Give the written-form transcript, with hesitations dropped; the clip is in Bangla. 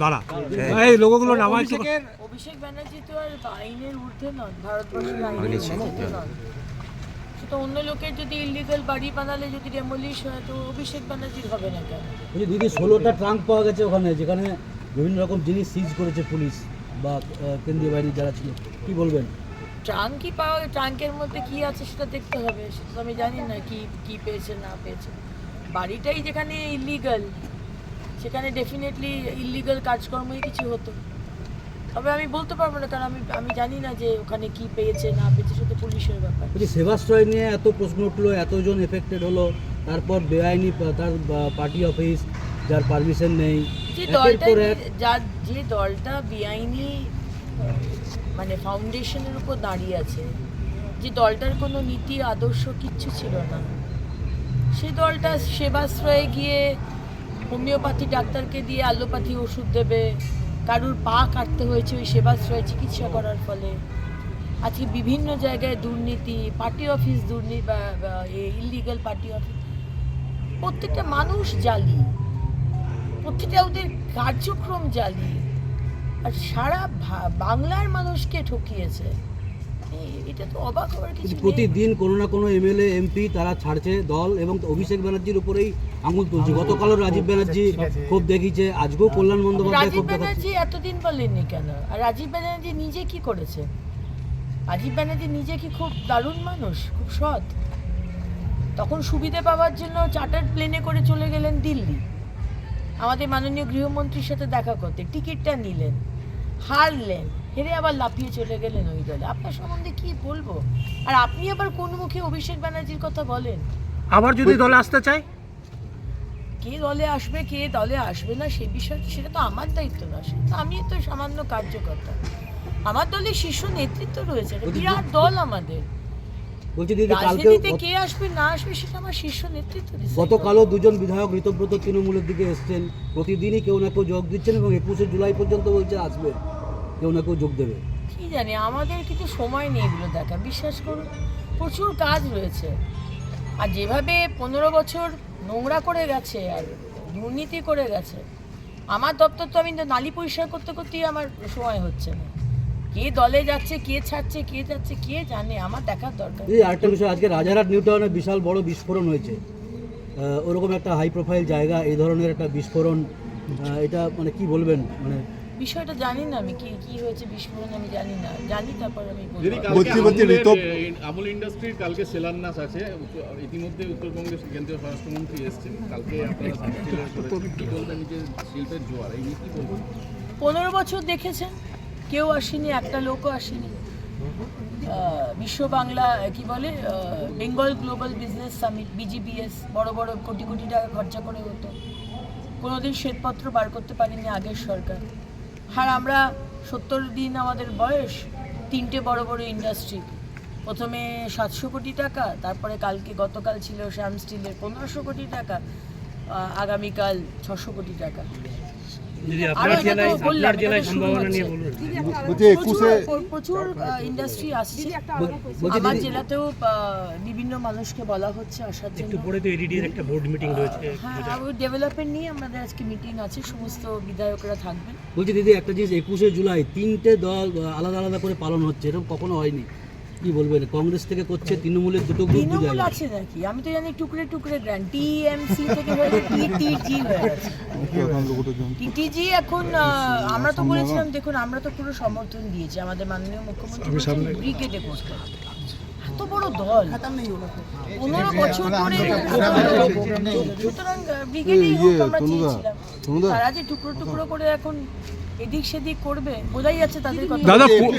দাঁড়া এই লোকগুলো নামায় তো। অভিষেক ব্যানার্জি তো আর আইনের ঊর্ধ্বে নন, ভারতবর্ষের আইনের ঊর্ধ্বে নন। সেটা অন্য লোকের যদি ইলিগাল বাড়ি বানালে যদি ডেমোলিশ হয় তো অভিষেক ব্যানার্জির হবে না কেন? দিদি 16টা ট্রাঙ্ক পাওয়া গেছে ওখানে, যেখানে বিভিন্ন রকম জিনিস সিজ করেছে পুলিশ বা কেন্দ্রীয় বাহিনী যারা ছিল, কি বলবেন? ট্রাঙ্কই পাওয়া, ট্রাঙ্কের মধ্যে কি আছে সেটা দেখতে হবে, সেটা তো আমি জানি না কি পেয়েছে না পেয়েছে। বাড়িটাই যেখানে ইলিগাল সেখানে ডেফিনেটলি ইলিগাল কাজকর্মই কিছু হতো। তবে আমি বলতে পারবো না, কারণ আমি জানি না যে ওখানে কি পেয়েছে না পেয়েছে, সেটা পুলিশের ব্যাপার। সেবাশ্রয় নিয়ে এত প্রশ্ন উঠলো, এতজন এফেক্টেড হলো, তারপর বেআইনি তার পার্টি অফিস যার পারমিশন নেই, যে দলটা বেআইনি মানে ফাউন্ডেশনের উপর দাঁড়িয়ে আছে, যে দলটার কোনো নীতি আদর্শ কিচ্ছু ছিল না, সে দলটা সেবাশ্রয়ে গিয়ে হোমিওপ্যাথি ডাক্তারকে দিয়ে অ্যালোপ্যাথি ওষুধ দেবে, কারুর পা কাটতে হয়েছে ওই সেবাশ্রয়ে চিকিৎসা করার ফলে। আজকে বিভিন্ন জায়গায় দুর্নীতি, পার্টি অফিস দুর্নীতি বা ইলিগাল পার্টি অফিস, প্রত্যেকটা মানুষ জালি, প্রত্যেকটা ওদের কার্যক্রম জালি, আর সারা বাংলার মানুষকে ঠকিয়েছে। এটা তো অবাক হওয়ার কিছু নেই। প্রতিদিন কোনো না কোনো এমএলএ এমপি তারা ছাড়ছে দল, এবং অভিষেক ব্যানার্জির উপরেই আঙুল তুলছে। গতকালও রাজীব ব্যানার্জি খুব দেখিয়েছে, আজকেও কল্যাণ বন্দ্যোপাধ্যায় রাজীব ব্যানার্জি এতদিন বলেননি কেন? আর রাজীব ব্যানার্জি নিজে কি করেছে? রাজীব ব্যানার্জি নিজে কি খুব দারুণ মানুষ, খুব সৎ? তখন সুবিধে পাওয়ার জন্য চার্টার্ড প্লেনে করে চলে গেলেন দিল্লি, আমাদের মাননীয় গৃহমন্ত্রীর সাথে দেখা করতে, টিকিটটা নিলেন, হারলেন, হেরে আবার লাফিয়ে চলে গেলেন ওই দলে। আপনার সম্বন্ধে কি বলবো? আর আপনি আবার কোন মুখে অভিষেক ব্যানার্জির কথা বলেন? আবার যদি দলে আসতে চায়, কে দলে আসবে কে দলে আসবে না সে বিষয়টা, সেটা তো আমার দায়িত্ব না, সেটা তো আমি তো সামান্য কার্যকর্তা। আমার দলে শীর্ষ নেতৃত্ব রয়েছে, বিরাট দল আমাদের। রাজনীতিতে কে আসবে না আসবে সেটা আমার শীর্ষ নেতৃত্ব। গতকালও দুজন বিধায়ক ঋতব্রত তৃণমূলের দিকে এসছেন, প্রতিদিনই কেউ না কেউ যোগ দিচ্ছেন, এবং 21শে জুলাই পর্যন্ত বলছে আসবে, কেউ না কেউ যোগ দেবে। কি জানি, আমাদের কিছু সময় নেই এগুলো দেখা, বিশ্বাস করুন, প্রচুর কাজ রয়েছে। আর যেভাবে 15 বছর নোংরা করে গেছে আর দুর্নীতি করে গেছে, আমার দপ্তর তো আমি নালি পরিষ্কার করতে করতেই আমার সময় হচ্ছে না। কে দলে যাচ্ছে, কে ছাড়ছে, কে যাচ্ছে, কে জানে, আমার দেখার দরকার। এই আরেকটা বিষয়, আজকে রাজারহাট নিউ টাউনে বিশাল বড় বিস্ফোরণ হয়েছে, ওরকম একটা হাই প্রোফাইল জায়গা, এই ধরনের একটা বিস্ফোরণ, এটা মানে কি বলবেন? মানে বিষয়টা জানি না আমি, কি হয়েছে বিস্ফোরণ আমি জানি না, জানি তারপর আমি আমুল ইন্ডাস্ট্রির কালকে শিলান্যাস আছে, ইতিমধ্যে উত্তরবঙ্গের কেন্দ্রীয় স্বরাষ্ট্রমন্ত্রী এসেছেন, কালকে আপনারা কি বলবেন যে শিল্পের জোয়ার, এই নিয়ে কি বলবেন? 15 বছর দেখেছেন, কেউ আসেনি, একটা লোকও আসেনি। বিশ্ব বাংলা কি বলে, Bengal global business summit, BGBS, বড় বড় কোটি কোটি টাকা খরচা করে হতো, কোনোদিন শ্বেতপত্র বার করতে পারিনি আগের সরকার। আর আমরা 70 দিন আমাদের বয়স, 3টে বড় বড় ইন্ডাস্ট্রি, প্রথমে 700 কোটি টাকা, তারপরে গতকাল ছিল শ্যাম স্টিলের 1500 কোটি টাকা, আগামীকাল 600 কোটি টাকা। প্রচুর ইন্ডাস্ট্রি আসছে, আমার জেলাতেও বিভিন্ন মানুষকে বলা হচ্ছে আসার জন্য। হ্যাঁ, ওই ডেভেলপমেন্ট নিয়ে আমাদের আজকে মিটিং আছে, সমস্ত বিধায়করা থাকবেন। বলছি দিদি, একটা জিনিস, 21শে জুলাই 3টে দল আলাদা আলাদা করে পালন হচ্ছে, এরকম কখনো হয়নি, কি বলবেন? কংগ্রেস থেকে করছে, তৃণমূলের দুটো গ্রুপ তৃণমূল আছে নাকি? আমি তো জানি টুকরে টুকরে গ্র্যান্ড, TMC থেকে হয়ে TTG হয়ে গেছে। TTG এখন আমরা তো বলেছিলাম, দেখুন আমরা তো পুরো সমর্থন দিয়েছি, আমাদের মাননীয় মুখ্যমন্ত্রী ব্রিগেডে করতে। এত বড় দল 15 বছর ধরে, সুতরাং ব্রিগেডেই হোক আমরা চেয়েছিলাম। তারা যে টুকরো টুকরো করে এখন এদিক সেদিক করবে, বোঝাই যাচ্ছে তাদের কথা। দাদা